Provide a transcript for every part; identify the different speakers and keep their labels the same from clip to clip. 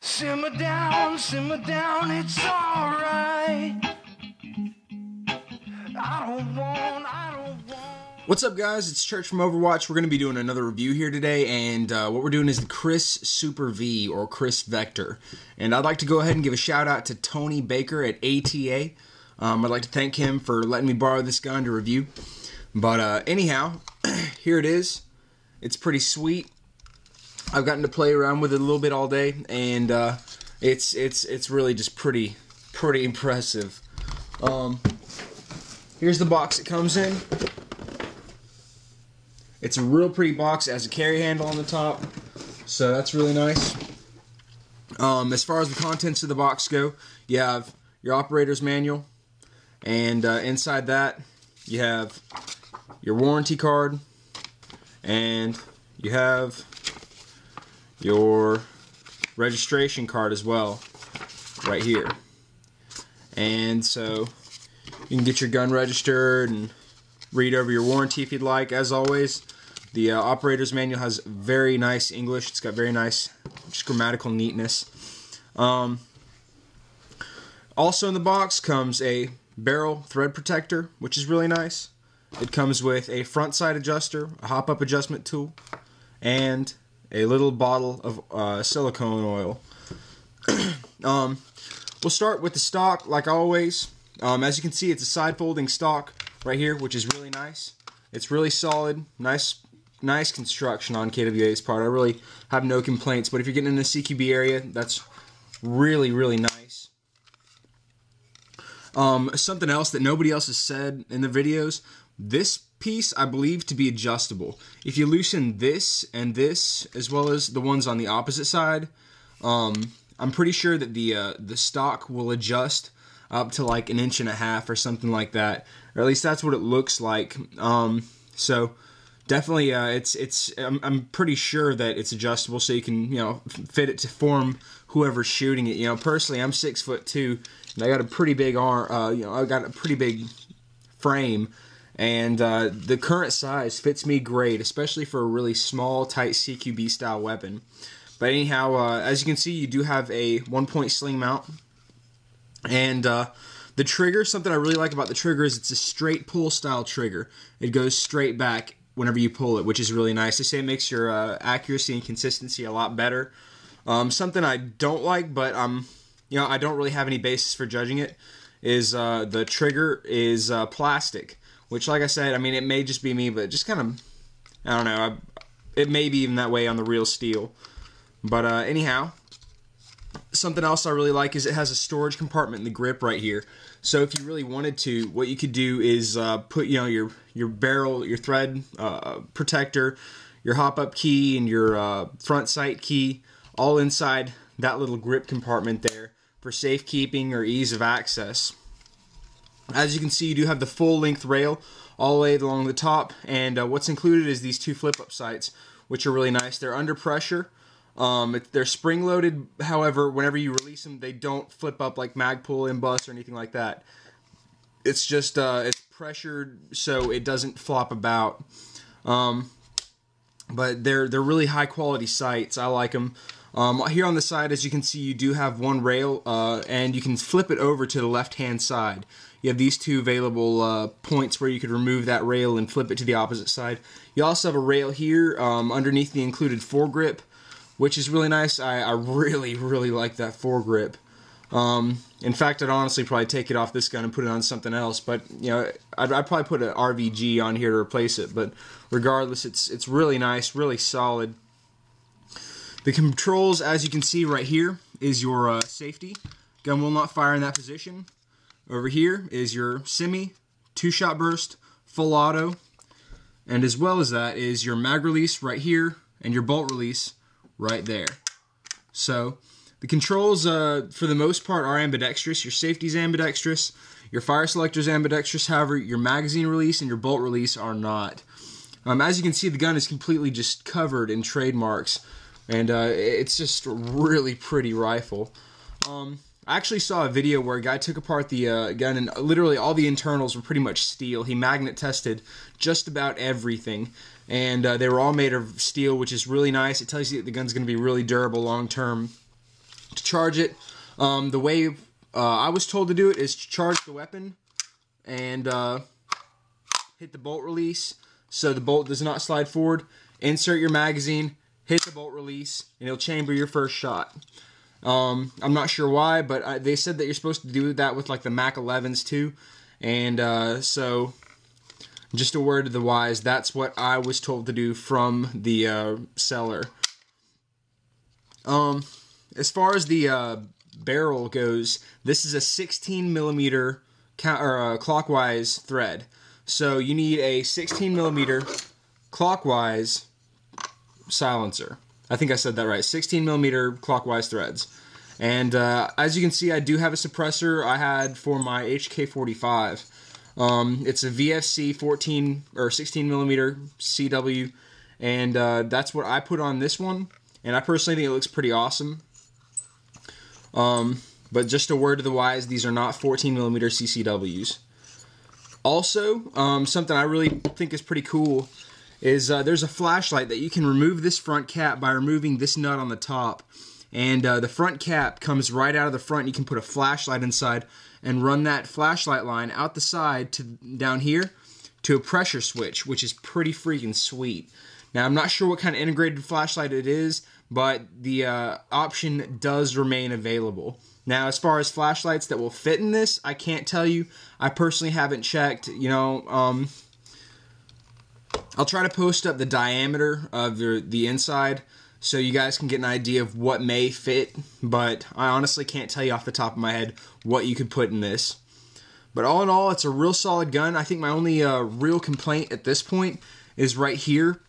Speaker 1: Simmer down, it's alright. I don't want.
Speaker 2: What's up, guys? It's Church from Overwatch. We're going to be doing another review here today, and what we're doing is the KERSS Super V, or KERSS VERCTER. And I'd like to go ahead and give a shout out to Tony Baker at ATA. I'd like to thank him for letting me borrow this gun to review. But anyhow, here it is. It's pretty sweet. I've gotten to play around with it a little bit all day, and it's really just pretty impressive. Here's the box it comes in. It's a real pretty box. It has a carry handle on the top, so that's really nice. As far as the contents of the box go, you have your operator's manual, and inside that you have your warranty card, and you have your registration card as well, right here. And so you can get your gun registered and read over your warranty if you'd like. As always, the operator's manual has very nice English. It's got very nice just grammatical neatness. Also in the box comes a barrel thread protector, which is really nice. It comes with a front side adjuster, a hop-up adjustment tool, and a little bottle of silicone oil. We'll start with the stock, like always. As you can see, it's a side-folding stock right here, which is really nice. It's really solid, nice construction on KWA's part. I really have no complaints. But if you're getting in the CQB area, that's really nice. Something else that nobody else has said in the videos. This piece, I believe, to be adjustable. If you loosen this and this, as well as the ones on the opposite side, I'm pretty sure that the stock will adjust up to like 1.5 inches or something like that, or at least that's what it looks like. So definitely, I'm pretty sure that it's adjustable, so you can fit it to form whoever's shooting it. Personally, I'm 6'2", and I got a pretty big arm. I got a pretty big frame. And the current size fits me great, especially for a really small, tight CQB style weapon. But anyhow, as you can see, you do have a 1-point sling mount. And the trigger, something I really like about the trigger is it's a straight pull style trigger. It goes straight back whenever you pull it, which is really nice. They say it makes your accuracy and consistency a lot better. Something I don't like, but I don't really have any basis for judging it, is the trigger is plastic. Which, like I said, I mean, it may just be me, but just kind of, I don't know, it may be even that way on the real steel. But anyhow, something else I really like is it has a storage compartment in the grip right here. So if you really wanted to, what you could do is put, your barrel, your thread protector, your hop-up key, and your front sight key all inside that little grip compartment there for safekeeping or ease of access. As you can see, you do have the full-length rail all the way along the top, and what's included is these 2 flip-up sights, which are really nice. They're under pressure. They're spring-loaded, however, whenever you release them, they don't flip up like Magpul, Imbus, or anything like that. It's just it's pressured so it doesn't flop about. But they're really high-quality sights. I like them. Here on the side, as you can see, you do have one rail, and you can flip it over to the left-hand side. You have these 2 available points where you could remove that rail and flip it to the opposite side. You also have a rail here underneath the included foregrip, which is really nice. I really like that foregrip. In fact, I'd honestly probably take it off this gun and put it on something else, but I'd probably put an RVG on here to replace it. But regardless, it's really nice, really solid. The controls, as you can see right here, is your safety. Gun will not fire in that position. Over here is your semi, 2-shot burst, full auto, and as well as that is your mag release right here and your bolt release right there. So the controls, for the most part, are ambidextrous. Your safety's ambidextrous, your fire selector's ambidextrous. However, your magazine release and your bolt release are not. As you can see, the gun is completely just covered in trademarks, and it's just a really pretty rifle. I actually saw a video where a guy took apart the gun, and literally all the internals were pretty much steel. He magnet tested just about everything, and they were all made of steel, which is really nice. It tells you that the gun's going to be really durable long term. to charge it. The way I was told to do it is to charge the weapon and hit the bolt release so the bolt does not slide forward. Insert your magazine, hit the bolt release, and it'll chamber your first shot. I'm not sure why, but they said that you're supposed to do that with like the Mac 11s too. And so, just a word to the wise, that's what I was told to do from the seller. As far as the barrel goes, this is a 16 millimeter clockwise thread. So you need a 16 millimeter clockwise silencer. I think I said that right. 16 millimeter clockwise threads. And as you can see, I do have a suppressor I had for my HK45. It's a VFC 14 or 16 millimeter CW, and that's what I put on this one. And I personally think it looks pretty awesome. But just a word to the wise, these are not 14 millimeter CCWs. Also, something I really think is pretty cool is there's a flashlight that you can remove this front cap by removing this nut on the top. And the front cap comes right out of the front. You can put a flashlight inside and run that flashlight line out the side to down here to a pressure switch, which is pretty freaking sweet. Now, I'm not sure what kind of integrated flashlight it is, but the option does remain available. Now, as far as flashlights that will fit in this, I can't tell you. I personally haven't checked. You know, I'll try to post up the diameter of the inside so you guys can get an idea of what may fit, but I honestly can't tell you off the top of my head what you could put in this. But all in all, it's a real solid gun. I think my only real complaint at this point is right here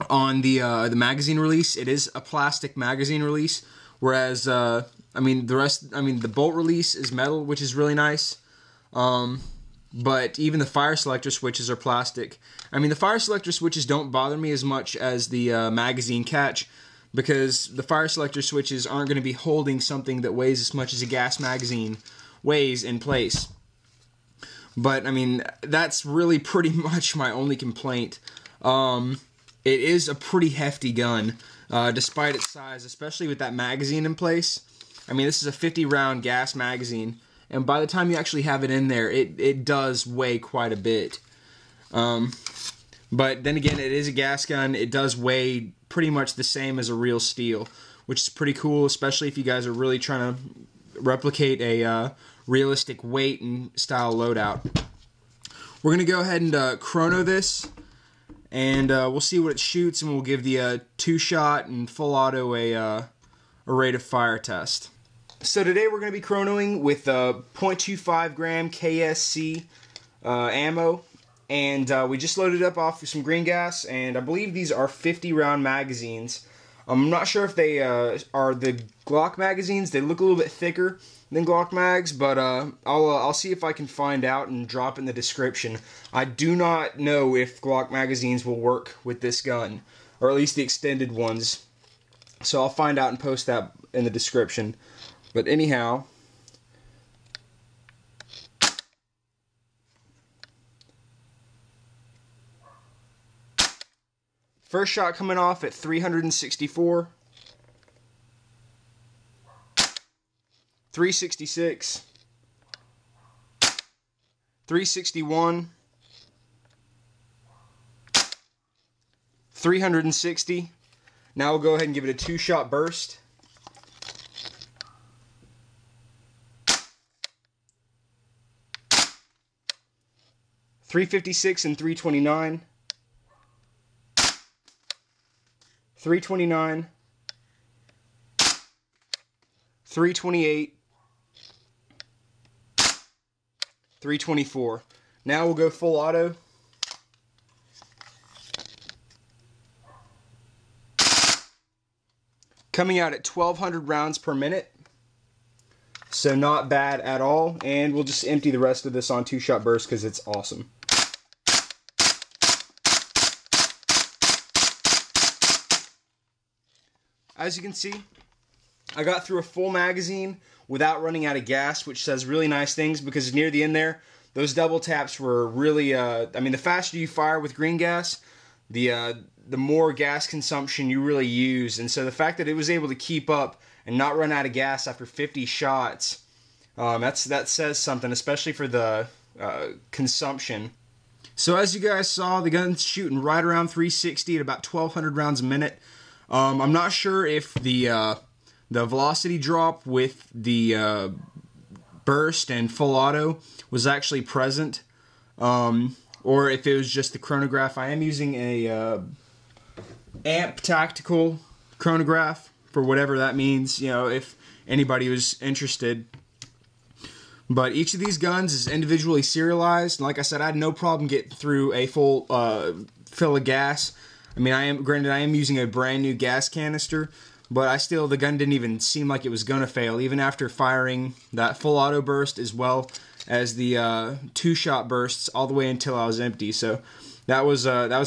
Speaker 2: on the magazine release. It is a plastic magazine release, whereas I mean the bolt release is metal, which is really nice. But even the fire selector switches are plastic. I mean, the fire selector switches don't bother me as much as the magazine catch, because the fire selector switches aren't going to be holding something that weighs as much as a gas magazine weighs in place. But, I mean, that's really pretty much my only complaint. It is a pretty hefty gun, despite its size, especially with that magazine in place. I mean, this is a 50-round gas magazine, and by the time you actually have it in there, it does weigh quite a bit. But then again, it is a gas gun. It does weigh pretty much the same as a real steel, which is pretty cool, especially if you guys are really trying to replicate a realistic weight and style loadout. We're going to go ahead and chrono this, and we'll see what it shoots, and we'll give the two-shot and full auto a rate of fire test. So today we're going to be chronoing with 0.25 gram KSC ammo, and we just loaded up off some green gas, and I believe these are 50-round magazines. I'm not sure if they are the Glock magazines. They look a little bit thicker than Glock mags, but I'll see if I can find out and drop it in the description. I do not know if Glock magazines will work with this gun, or at least the extended ones. So I'll find out and post that in the description. But anyhow, first shot coming off at 364, 366, 361, 360. Now we'll go ahead and give it a two-shot burst. 356 and 329. 329. 328. 324. Now we'll go full auto. Coming out at 1,200 rounds per minute. So not bad at all. And we'll just empty the rest of this on two-shot burst because it's awesome. As you can see, I got through a full magazine without running out of gas, which says really nice things, because near the end there, those double taps were really, I mean, the faster you fire with green gas, the more gas consumption you really use. And so the fact that it was able to keep up and not run out of gas after 50 shots. That says something, especially for the consumption. So as you guys saw, the gun's shooting right around 360 at about 1,200 rounds a minute. I'm not sure if the velocity drop with the burst and full auto was actually present, or if it was just the chronograph. I am using a Apache Tactical chronograph, for whatever that means, you know, if anybody was interested. But each of these guns is individually serialized, and like I said, I had no problem getting through a full fill of gas. I mean, I am using a brand new gas canister, but the gun didn't even seem like it was gonna fail, even after firing that full auto burst as well as the 2-shot bursts all the way until I was empty. So that was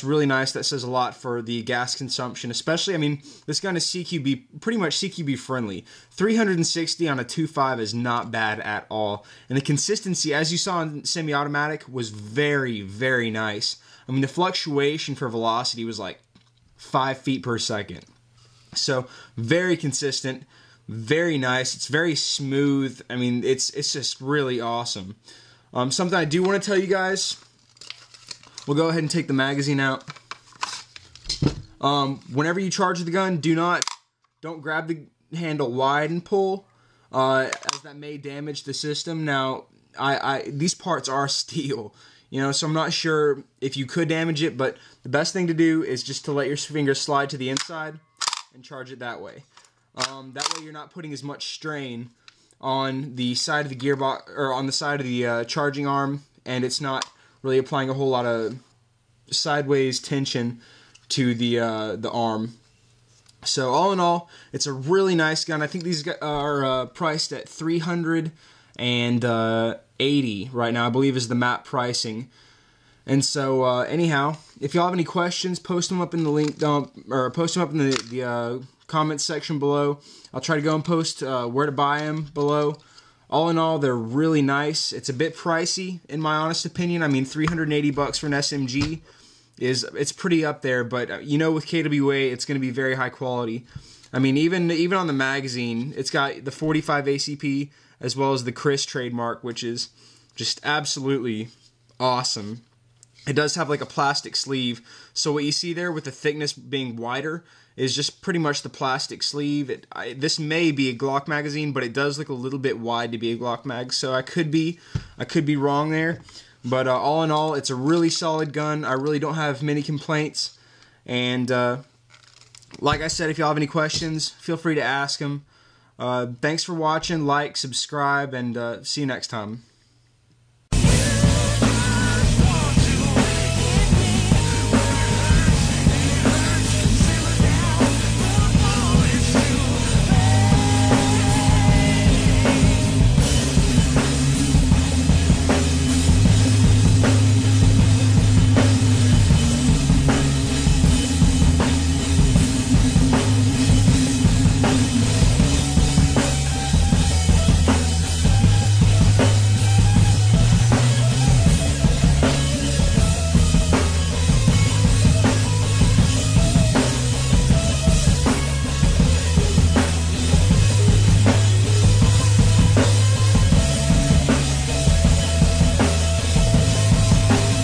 Speaker 2: really nice. That says a lot for the gas consumption, especially. I mean, this gun is CQB, pretty much CQB friendly. 360 on a 2.5 is not bad at all, and the consistency, as you saw in semi-automatic, was very, very nice. I mean, the fluctuation for velocity was like 5 feet per second. So very consistent, very nice. It's very smooth. I mean, it's just really awesome. Something I do want to tell you guys. We'll go ahead and take the magazine out. Whenever you charge the gun, don't grab the handle wide and pull, as that may damage the system. Now, these parts are steel, you know, so I'm not sure if you could damage it, but the best thing to do is just to let your finger slide to the inside and charge it that way. That way you're not putting as much strain on the side of the gearbox, or on the side of the charging arm, and it's not really applying a whole lot of sideways tension to the arm. So all in all, it's a really nice gun. I think these are priced at $380 right now, I believe, is the map pricing. And so anyhow, if y'all have any questions, post them up in the link dump, or post them up in the comments section below. I'll try to go and post where to buy them below. All in all, they're really nice. It's a bit pricey, in my honest opinion. I mean, $380 for an SMG it's pretty up there, but you know, with KWA, it's going to be very high quality. I mean, even on the magazine, it's got the 45 ACP as well as the Kriss trademark, which is just absolutely awesome. It does have like a plastic sleeve, so what you see there with the thickness being wider is just pretty much the plastic sleeve. This may be a Glock magazine, but it does look a little bit wide to be a Glock mag, so I could be wrong there. But all in all, it's a really solid gun. I really don't have many complaints. And like I said, if y'all have any questions, feel free to ask them. Thanks for watching. Like, subscribe, and see you next time.